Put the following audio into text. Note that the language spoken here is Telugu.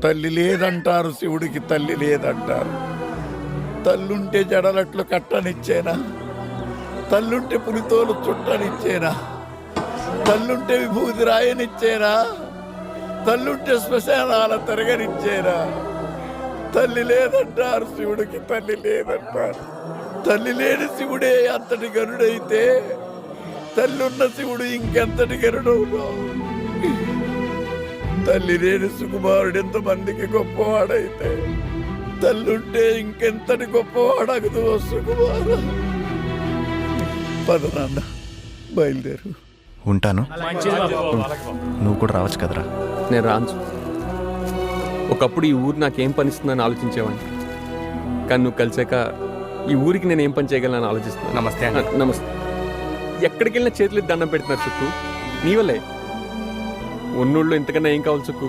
తల్లి లేదంటారు, శివుడికి తల్లి లేదంటారు. తల్లుంటే జడలట్లు కట్టనిచ్చేనా? తల్లుంటే పులితోలు చుట్టనిచ్చేనా? తల్లుంటే విభూతి రాయనిచ్చేనా? తల్లుంటే శ్మశానాల తిరగనిచ్చేనా? తల్లి లేదంటారు, శివుడికి తల్లి లేదంటారు. తల్లి లేని శివుడే అంతటి గరుడైతే తల్లున్న శివుడు ఇంకెంతటి గరుడవును? తల్లి లేని సుకుమారుడు ఎంతమందికి గొప్పవాడైతే తల్లుంటే ఇంకెంతటి గొప్పవాడగదు సుకుమార. పద నాన్న, బయలుదేరు. ఉంటాను. నువ్వు కూడా రావచ్చు కదరా. నేను రాను. ఒకప్పుడు ఈ ఊరు నాకేం పనిస్తుందని ఆలోచించేవాడిని, కానీ నువ్వు కలిసాక ఈ ఊరికి నేను ఏం పని చేయగలను ఆలోచిస్తున్నాను. నమస్తే అండి. నమస్తే. ఎక్కడికి వెళ్ళినా చేతులు దండం పెడుతున్నారు చుక్కు, నీ వల్లే. ఉన్నోళ్ళు ఇంతకన్నా ఏం కావాలి చుక్కు?